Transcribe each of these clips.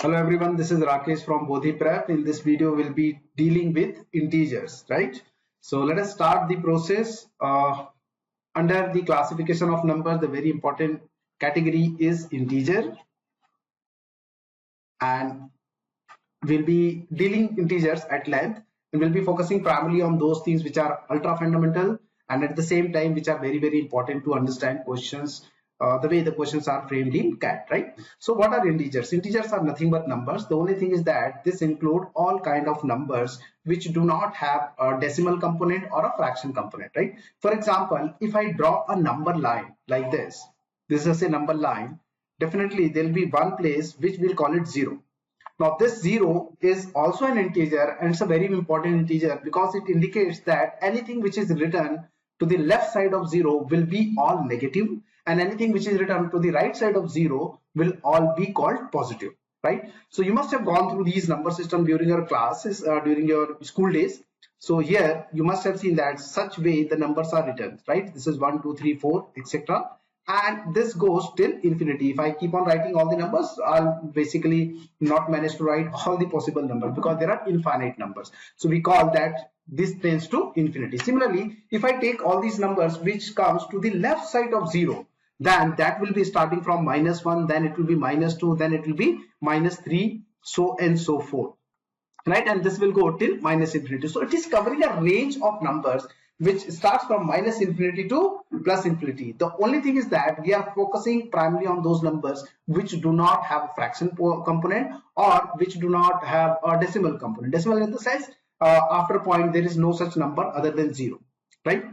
Hello everyone, this is Rakesh from Bodhee Prep. In this video, we'll be dealing with integers, right? So let us start the process. Under the classification of numbers, the very important category is integer, and we'll be dealing integers at length, and we'll be focusing primarily on those things which are ultra fundamental and at the same time which are very important to understand questions, the way the questions are framed in CAT, right? So what are integers? Integers are nothing but numbers. The only thing is that this include all kind of numbers which do not have a decimal component or a fraction component, right? For example, if I draw a number line like this is a number line, definitely there will be one place which we'll call it 0. Now this 0 is also an integer, and it's a very important integer because it indicates that anything which is written to the left side of 0 will be all negative, and anything which is written to the right side of 0 will all be called positive, right? So you must have gone through these number system during your classes, during your school days. So here you must have seen that such way the numbers are written, right? This is 1, 2, 3, 4, etc. And this goes till infinity. If I keep on writing all the numbers, I'll basically not manage to write all the possible numbers because there are infinite numbers. So we call that this tends to infinity. Similarly, if I take all these numbers which comes to the left side of 0, then that will be starting from -1, then it will be -2, then it will be -3, so and so forth, right? And this will go till -infinity. So it is covering a range of numbers which starts from -infinity to +infinity. The only thing is that we are focusing primarily on those numbers which do not have a fraction component or which do not have a decimal component. Decimal in the sense, after a point there is no such number other than 0, right?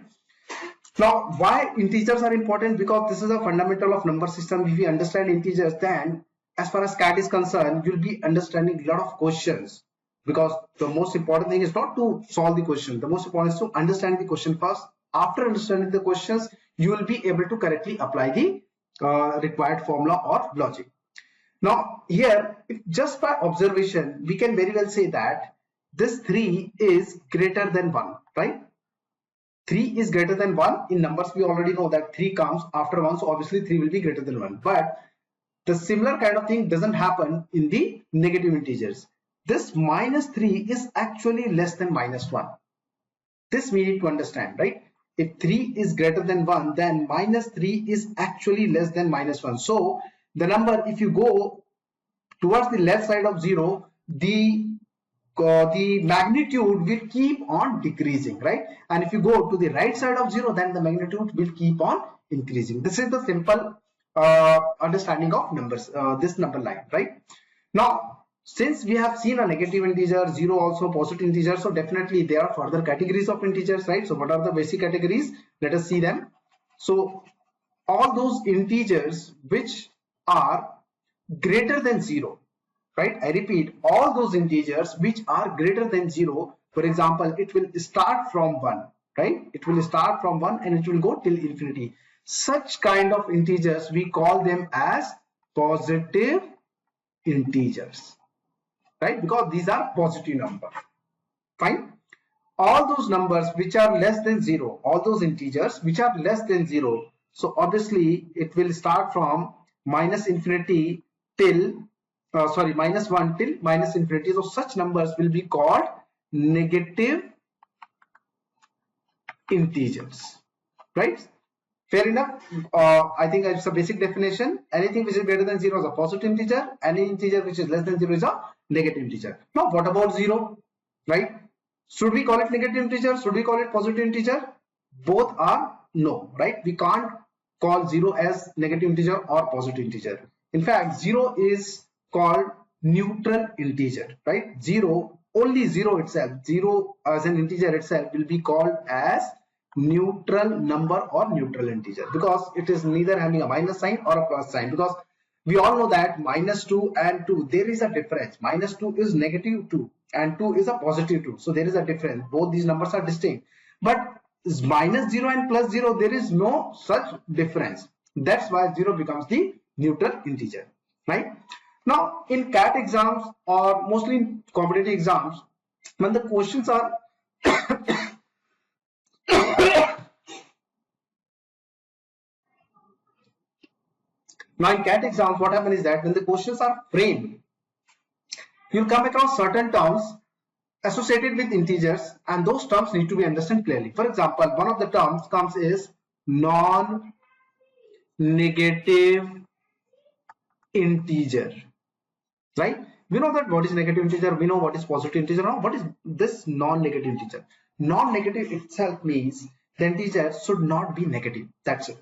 Now, why integers are important? Because this is a fundamental of number system. If we understand integers, then as far as CAT is concerned, you'll be understanding a lot of questions. Because the most important thing is not to solve the question. The most important is to understand the question first. After understanding the questions, you will be able to correctly apply the required formula or logic. Now, here, just by observation, we can very well say that this 3 is greater than 1, right? 3 is greater than 1. In numbers, we already know that 3 comes after 1, so obviously 3 will be greater than 1. But the similar kind of thing doesn't happen in the negative integers. This -3 is actually less than -1. This we need to understand, right? If 3 is greater than 1, then -3 is actually less than -1. So the number, if you go towards the left side of 0, the magnitude will keep on decreasing, right? And if you go to the right side of 0, then the magnitude will keep on increasing. This is the simple understanding of numbers, this number line, right? Now, since we have seen a negative integer, 0 also positive integer, so definitely there are further categories of integers, right? So what are the basic categories? Let us see them. So all those integers which are greater than 0, right? I repeat, all those integers which are greater than 0. For example, it will start from 1, right? It will start from 1 and it will go till infinity. Such kind of integers, we call them as positive integers, right? Because these are positive numbers. Fine. All those numbers which are less than 0, all those integers which are less than 0, so obviously it will start from -infinity till -1 till -infinity. So such numbers will be called negative integers, right? Fair enough. I think it's a basic definition. Anything which is greater than 0 is a positive integer. Any integer which is less than 0 is a negative integer. Now, what about 0, right? Should we call it negative integer? Should we call it positive integer? Both are no, right? We can't call 0 as negative integer or positive integer. In fact, 0 is called neutral integer, right? 0, only 0 itself, 0 as an integer itself will be called as neutral number or neutral integer, because it is neither having a minus sign or a plus sign. Because we all know that -2 and 2, there is a difference. -2 is -2 and 2 is a +2, so there is a difference. Both these numbers are distinct. But -0 and +0, there is no such difference. That's why 0 becomes the neutral integer, right? Now, in CAT exams or mostly in competitive exams, when the questions are now in CAT exams, what happens is that when the questions are framed you'll come across certain terms associated with integers, and those terms need to be understood clearly. For example, one of the terms comes is non-negative integer, right? We know that what is negative integer, we know what is positive integer. Now what is this non-negative integer? Non-negative itself means the integer should not be negative. That's it.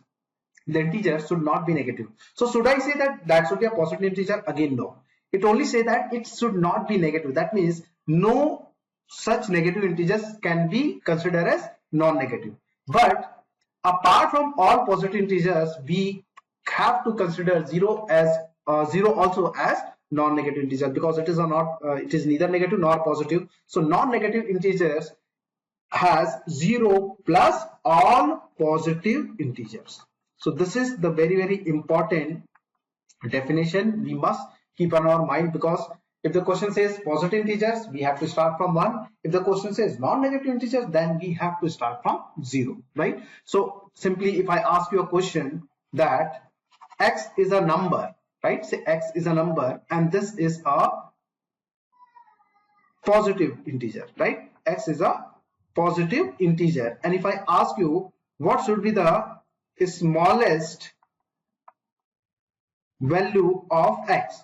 The integer should not be negative. So should I say that that should be a positive integer? Again, no. It only say that it should not be negative. That means no such negative integers can be considered as non-negative. But apart from all positive integers, we have to consider zero also as non-negative integer, because it is neither negative nor positive. So non-negative integers has 0 plus all positive integers. So this is the very important definition we must keep on our mind, because if the question says positive integers, we have to start from 1. If the question says non-negative integers, then we have to start from 0, right? So simply if I ask you a question that x is a number, right? Say x is a number and this is a positive integer, right? X is a positive integer, and if I ask you what should be the smallest value of x,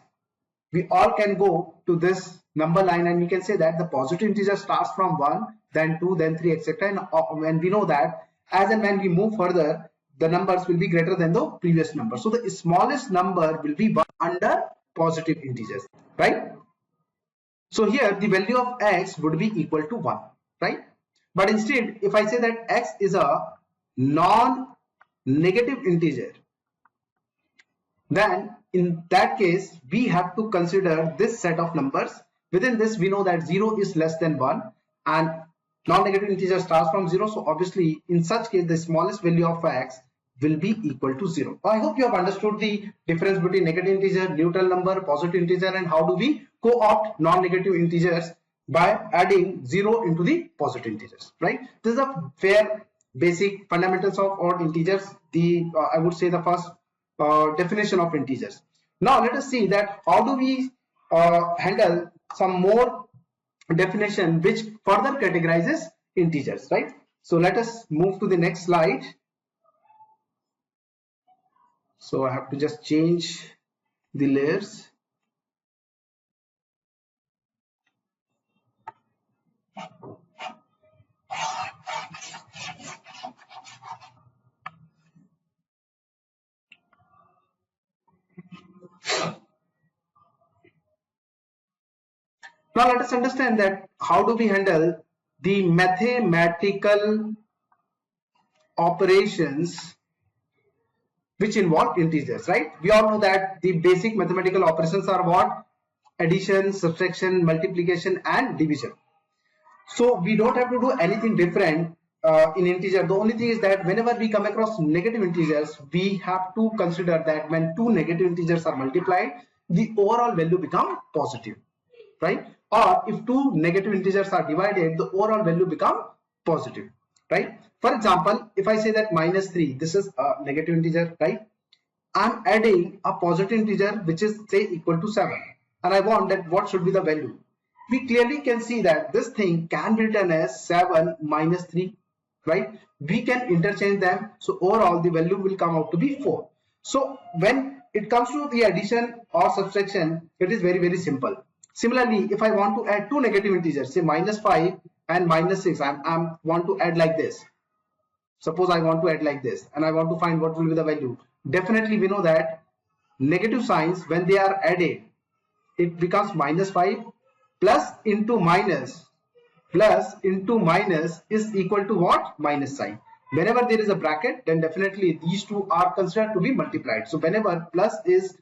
we all can go to this number line and we can say that the positive integer starts from 1, then 2, then 3, etc. And we know that as and when we move further, the numbers will be greater than the previous number. So the smallest number will be 1 under positive integers, right? So here the value of x would be equal to 1, right? But instead, if I say that x is a non-negative integer, then in that case we have to consider this set of numbers. Within this we know that 0 is less than 1 and non-negative integer starts from 0. So obviously in such case the smallest value of x will be equal to 0. I hope you have understood the difference between negative integer, neutral number, positive integer, and how do we co-opt non-negative integers by adding 0 into the positive integers, right? This is a fair basic fundamentals of odd integers, I would say the first definition of integers. Now let us see that how do we handle some more definition which further categorizes integers, right? So let us move to the next slide. So I have to just change the layers. Now let us understand that how do we handle the mathematical operations which involve integers, right? We all know that the basic mathematical operations are what? Addition, subtraction, multiplication, and division. So we don't have to do anything different in integer. The only thing is that whenever we come across negative integers, we have to consider that when two negative integers are multiplied, the overall value becomes positive, right? Or if two negative integers are divided, the overall value becomes positive, right? For example, if I say that minus 3, this is a negative integer, right? I'm adding a positive integer which is say equal to 7, and I want that what should be the value. We clearly can see that this thing can be written as 7 minus 3, right? We can interchange them, so overall the value will come out to be 4. So when it comes to the addition or subtraction, it is very simple. Similarly, if I want to add two negative integers, say minus 5 and minus 6, I want to add like this. Suppose I want to add like this and I want to find what will be the value. Definitely we know that negative signs, when they are added, it becomes minus 5 plus into minus is equal to what? Minus sign. Whenever there is a bracket, then definitely these two are considered to be multiplied. So whenever plus is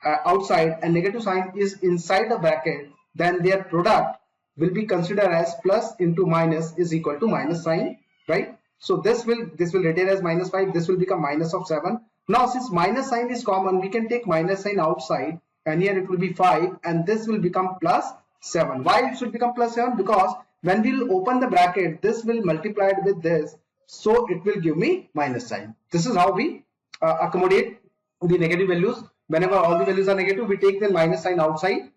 outside and negative sign is inside the bracket, then their product will be considered as plus into minus is equal to minus sign, right? So this will retain as minus 5, this will become minus of 7. Now since minus sign is common, we can take minus sign outside and here it will be 5 and this will become plus 7. Why it should become plus 7? Because when we will open the bracket, this will multiply with this, so it will give me minus sign. This is how we accommodate the negative values. Whenever all the values are negative, we take the minus sign outside,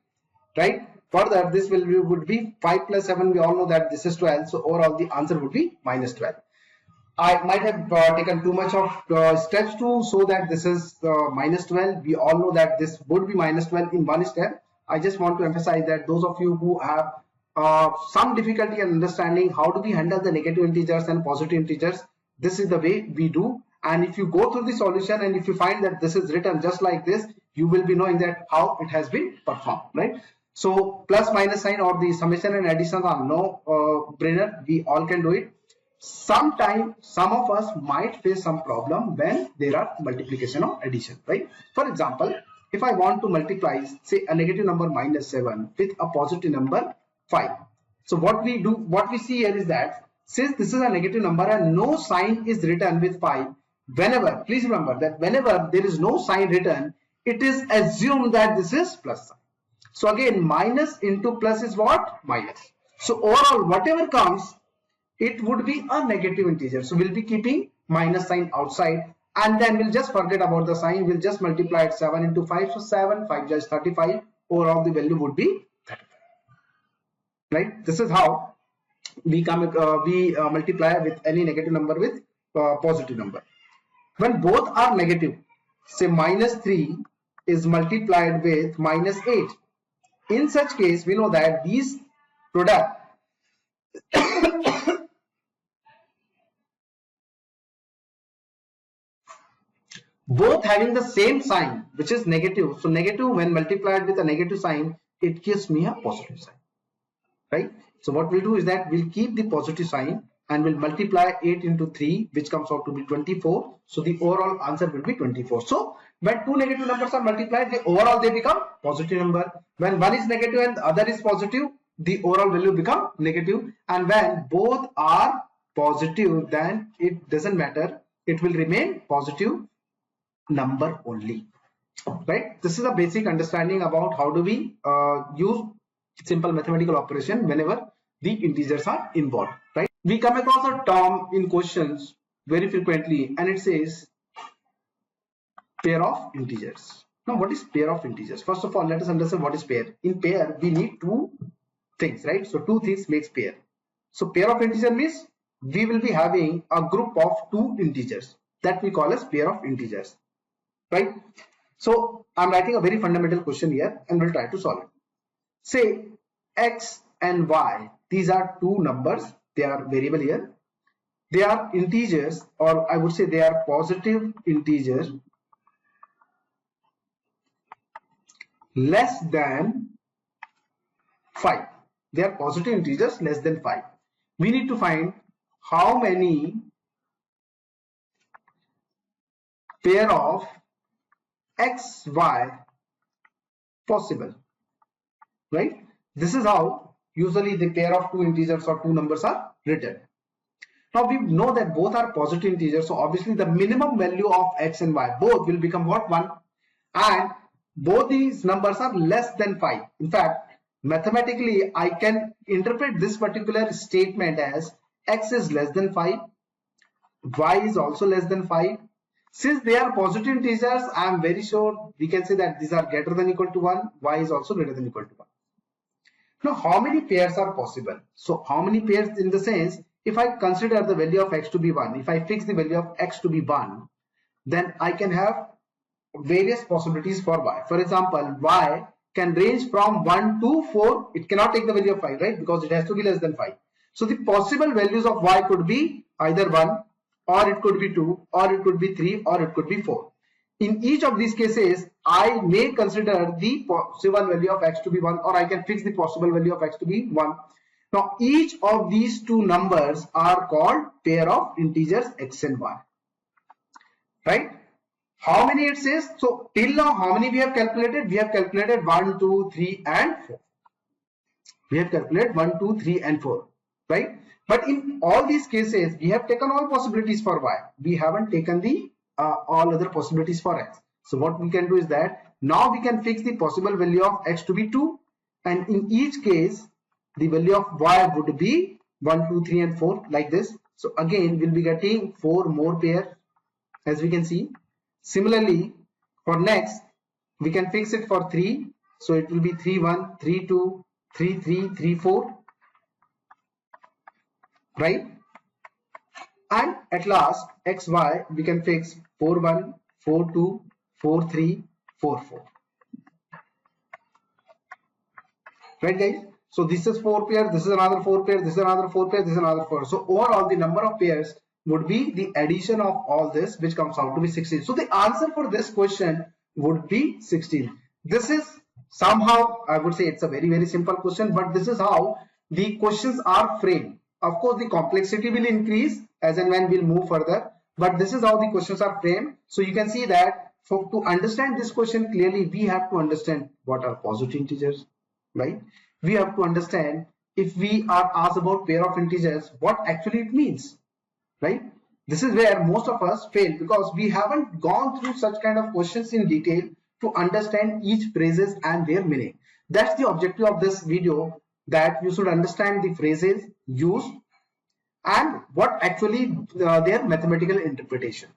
right? Further, this would be 5 plus 7. We all know that this is 12. So overall, the answer would be minus 12. I might have taken too much of steps to show that this is minus 12. We all know that this would be minus 12 in one step. I just want to emphasize that those of you who have some difficulty in understanding how do we handle the negative integers and positive integers, this is the way we do. And if you go through the solution and if you find that this is written just like this, you will be knowing that how it has been performed, right? So plus minus sign or the summation and addition are no brainer. We all can do it. Sometimes some of us might face some problem when there are multiplication or addition, right? For example, if I want to multiply, say, a negative number minus 7 with a positive number 5. So what we do, what we see here is that since this is a negative number and no sign is written with 5, whenever, please remember that whenever there is no sign written, it is assumed that this is plus sign. So again, minus into plus is what? Minus. So overall, whatever comes, it would be a negative integer. So we'll be keeping minus sign outside, and then we'll just forget about the sign. We'll just multiply it 7 into 5. So 7, 5 is 35. Overall, the value would be 35. Right? This is how we multiply with any negative number with positive number. When both are negative, say minus 3 is multiplied with minus 8. In such case, we know that these product both having the same sign, which is negative. So negative, when multiplied with a negative sign, it gives me a positive sign, right? So what we'll do is that we'll keep the positive sign and we'll multiply 8 into 3, which comes out to be 24. So the overall answer will be 24. So when two negative numbers are multiplied, overall they become positive number. When one is negative and the other is positive, the overall value become negative. And when both are positive, then it doesn't matter. It will remain positive number only, right? This is a basic understanding about how do we use simple mathematical operation whenever the integers are involved, right? We come across a term in questions very frequently, and it says pair of integers. Now, what is pair of integers? First of all, let us understand what is pair. In pair, we need two things, right? So two things makes pair. So pair of integer means we will be having a group of two integers that we call as pair of integers, right? So I'm writing a very fundamental question here and we'll try to solve it. Say x and y, these are two numbers, they are variable here. They are integers, or I would say they are positive integers less than 5. They are positive integers less than 5. We need to find how many pair of x, y possible, right? This is how usually the pair of two integers or two numbers are written. Now we know that both are positive integers, so obviously the minimum value of x and y both will become what? 1, and both these numbers are less than 5. In fact, mathematically I can interpret this particular statement as x is less than 5, y is also less than 5. Since they are positive integers, I am very sure we can say that these are greater than or equal to 1, y is also greater than or equal to 1. Now, how many pairs are possible? So, how many pairs in the sense, if I consider the value of x to be 1, if I fix the value of x to be 1, then I can have various possibilities for y. For example, y can range from 1 to 4. It cannot take the value of 5, right? Because it has to be less than 5. So, the possible values of y could be either 1, or it could be 2, or it could be 3, or it could be 4. In each of these cases, I may consider the possible value of x to be 1, or I can fix the possible value of x to be 1. Now, each of these two numbers are called pair of integers x and y, right? How many it says? So, till now, how many we have calculated? We have calculated 1, 2, 3, and 4. We have calculated 1, 2, 3, and 4, right? But in all these cases, we have taken all possibilities for y. We haven't taken the all other possibilities for x. So what we can do is that now we can fix the possible value of x to be 2, and in each case the value of y would be 1, 2, 3, and 4, like this. So again we'll be getting 4 more pairs, as we can see. Similarly, for next we can fix it for 3. So it will be 3, 1, 3, 2, 3, 3, 3, 4, right? And at last, x, y, we can fix 4, 1, 4, 2, 4, 3, 4, 4. Right, guys? So this is 4 pair, this is another 4 pair, this is another 4 pair, this is another 4. So overall, the number of pairs would be the addition of all this, which comes out to be 16. So the answer for this question would be 16. This is somehow, I would say it's a very, very simple question, but this is how the questions are framed. Of course, the complexity will increase as and when we'll move further, but this is how the questions are framed. So you can see that to understand this question clearly, we have to understand what are positive integers, right? We have to understand if we are asked about pair of integers, what actually it means, right? This is where most of us fail because we haven't gone through such kind of questions in detail to understand each phrases and their meaning. That's the objective of this video, that you should understand the phrases used and what actually their mathematical interpretation,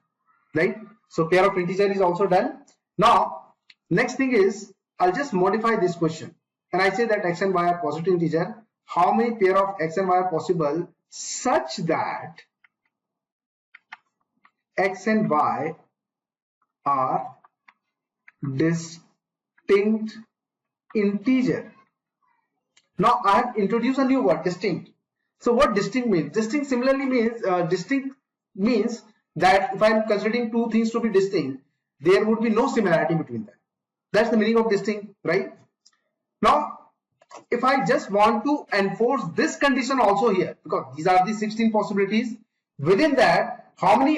right? So pair of integer is also done. Now next thing is, I'll just modify this question and I say that x and y are positive integer. How many pair of x and y are possible such that x and y are distinct integer? Now I have introduced a new word, distinct. So what distinct means? Distinct similarly means distinct means that if I am considering two things to be distinct, there would be no similarity between them. That's the meaning of distinct, right? Now if I just want to enforce this condition also here, because these are the 16 possibilities, within that how many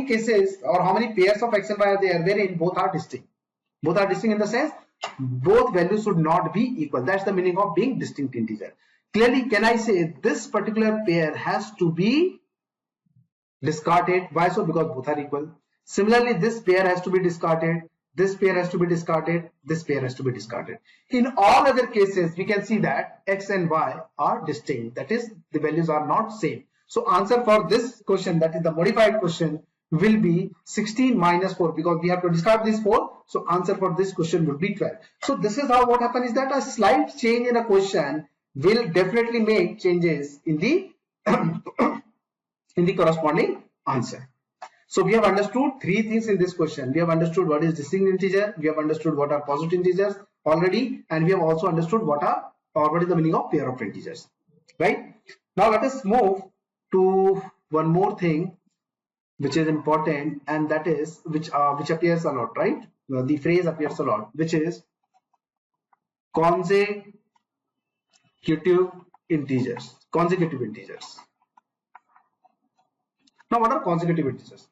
cases or how many pairs of x and y are there wherein both are distinct? Both are distinct in the sense both values should not be equal. That's the meaning of being distinct integer. Clearly, can I say this particular pair has to be discarded? Why so? Because both are equal. Similarly, this pair has to be discarded, this pair has to be discarded, this pair has to be discarded. In all other cases, we can see that x and y are distinct. That is, the values are not same. So answer for this question, that is the modified question, will be 16 minus 4 because we have to discard this 4. So answer for this question would be 12. So this is how what happens is that a slight change in a question will definitely make changes in the in the corresponding answer. So we have understood three things in this question. We have understood what is distinct integer, we have understood what are positive integers already, and we have also understood what is the meaning of pair of integers, right? Now let us move to one more thing which is important, and that is which appears a lot, right? The phrase appears a lot, which is consecutive integers. Consecutive integers. Now what are consecutive integers?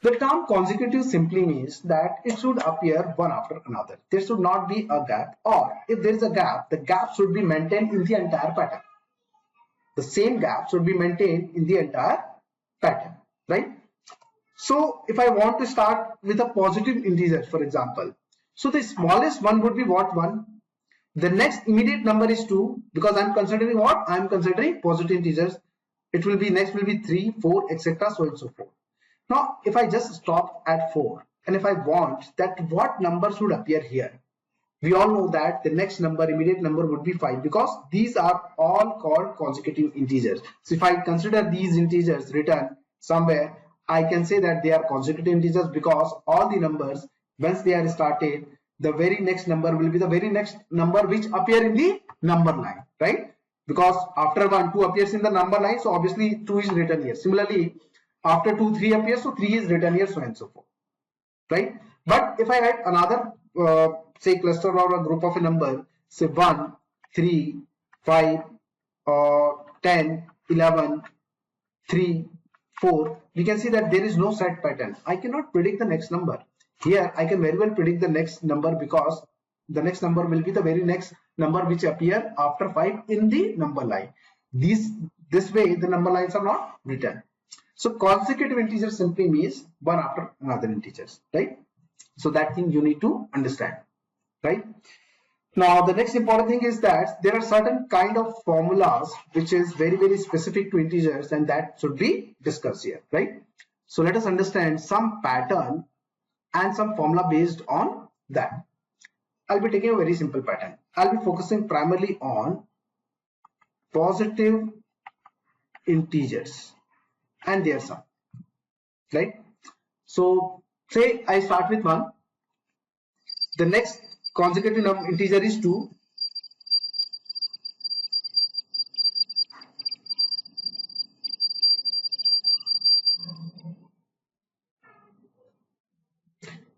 The term consecutive simply means that it should appear one after another. There should not be a gap, or if there is a gap, the gap should be maintained in the entire pattern. The same gap should be maintained in the entire pattern, right? So if I want to start with a positive integer, for example, so the smallest one would be what? 1. The next immediate number is 2, because I'm considering what? I'm considering positive integers. It will be next will be 3, 4, etc. so and so forth. Now if I just stop at 4 and if I want that what number should appear here, we all know that the next number, immediate number, would be 5 because these are all called consecutive integers. So if I consider these integers written somewhere, I can say that they are consecutive integers because all the numbers, once they are started, the very next number will be the very next number which appear in the number line, right? Because after 1, 2 appears in the number line, so obviously 2 is written here. Similarly, after 2, 3 appears, so 3 is written here, so and so forth, right? But if I write another say cluster or a group of a number, say 1, 3, 5, 10, 11, 3, 4, we can see that there is no set pattern. I cannot predict the next number. Here I can very well predict the next number because the next number will be the very next number which appear after 5 in the number line. This way the number lines are not written. So consecutive integers simply means one after another integers, right? So that thing you need to understand, right? Now the next important thing is that there are certain kind of formulas which is very, very specific to integers, and that should be discussed here, right? So let us understand some pattern and some formula based on that. I'll be taking a very simple pattern. I'll be focusing primarily on positive integers and their sum, right? So say I start with 1, the next consecutive integer is 2,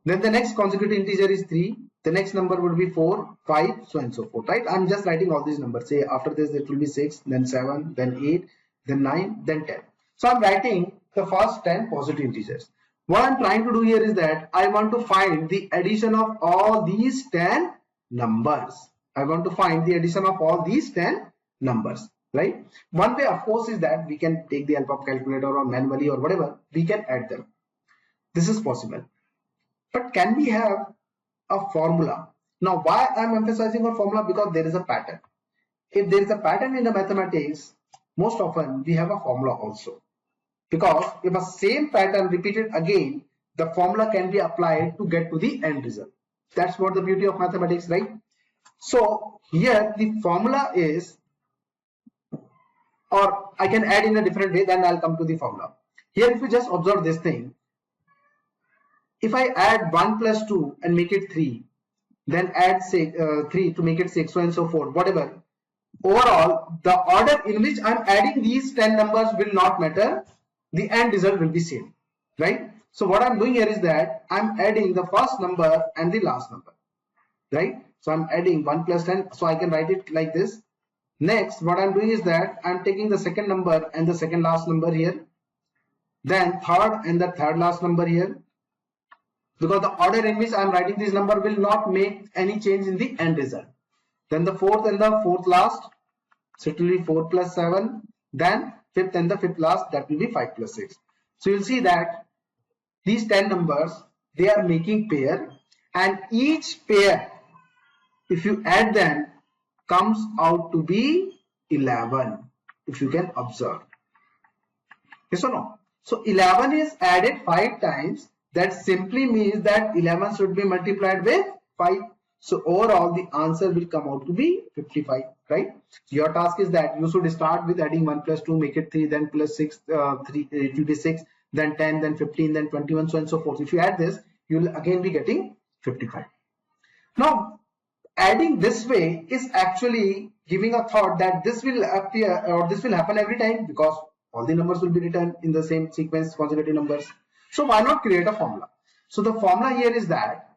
then the next consecutive integer is 3, the next number would be 4, 5, so and so forth, right? I'm just writing all these numbers. Say after this it will be 6, then 7, then 8, then 9, then 10. So I'm writing the first 10 positive integers. What I'm trying to do here is that I want to find the addition of all these 10 numbers. I want to find the addition of all these 10 numbers, right? One way, of course, is that we can take the help of calculator or manually or whatever, we can add them. This is possible. But can we have a formula? Now, why I'm emphasizing on formula? Because there is a pattern. If there is a pattern in the mathematics, most often we have a formula also. Because if a same pattern repeated again, the formula can be applied to get to the end result. That's what the beauty of mathematics, right? So here the formula is, or I can add in a different way, then I'll come to the formula. Here if you just observe this thing, if I add 1 plus 2 and make it 3, then add 3 to make it 6, so and so forth, whatever. Overall, the order in which I'm adding these 10 numbers will not matter. The end result will be same, right? So what I'm doing here is that I'm adding the first number and the last number, right? So I'm adding 1 plus 10, so I can write it like this. Next, what I'm doing is that I'm taking the second number and the second last number here, then third and the third last number here, because the order in which I'm writing this number will not make any change in the end result. Then the fourth and the fourth last, so it will be 4 plus 7, then fifth and the fifth last, that will be 5 plus 6. So you'll see that these 10 numbers, they are making pair, and each pair, if you add them, comes out to be 11, if you can observe. Yes or no? So 11 is added 5 times. That simply means that 11 should be multiplied with 5. So overall the answer will come out to be 55, right? Your task is that you should start with adding 1 plus 2, make it 3, then plus 6, 3, it will be 6, then 10, then 15, then 21, so and so forth. If you add this, you will again be getting 55. Now, adding this way is actually giving a thought that this will appear or this will happen every time, because all the numbers will be written in the same sequence, consecutive numbers. So why not create a formula? So the formula here is that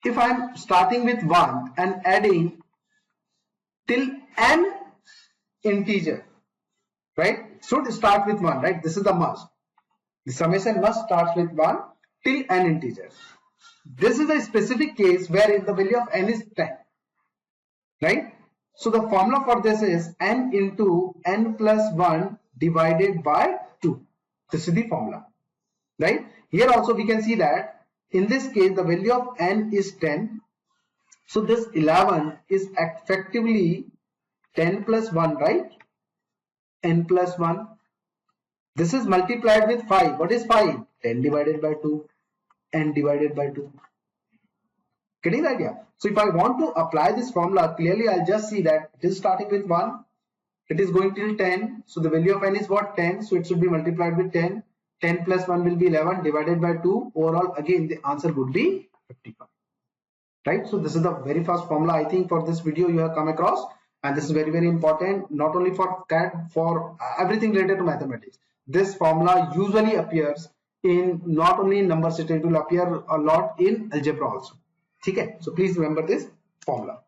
if I'm starting with 1 and adding till n integer, right? Should start with 1, right? This is the must. The summation must start with 1 till n integer. This is a specific case where the value of n is 10, right? So the formula for this is n into n plus 1 divided by 2. This is the formula, right? Here also we can see that in this case the value of n is 10. So this 11 is effectively 10 plus 1, right? N plus 1. This is multiplied with 5. What is 5? 10 divided by 2. N divided by 2. Getting the idea? So if I want to apply this formula, clearly I'll just see that it is starting with 1. It is going till 10. So the value of n is what? 10. So it should be multiplied with 10. 10 plus 1 will be 11 divided by 2. Overall, again, the answer would be 55. Right? So this is the very first formula I think for this video you have come across. And this is very, very important, not only for CAT, for everything related to mathematics. This formula usually appears in not only in number system, it will appear a lot in algebra also. Okay? So please remember this formula.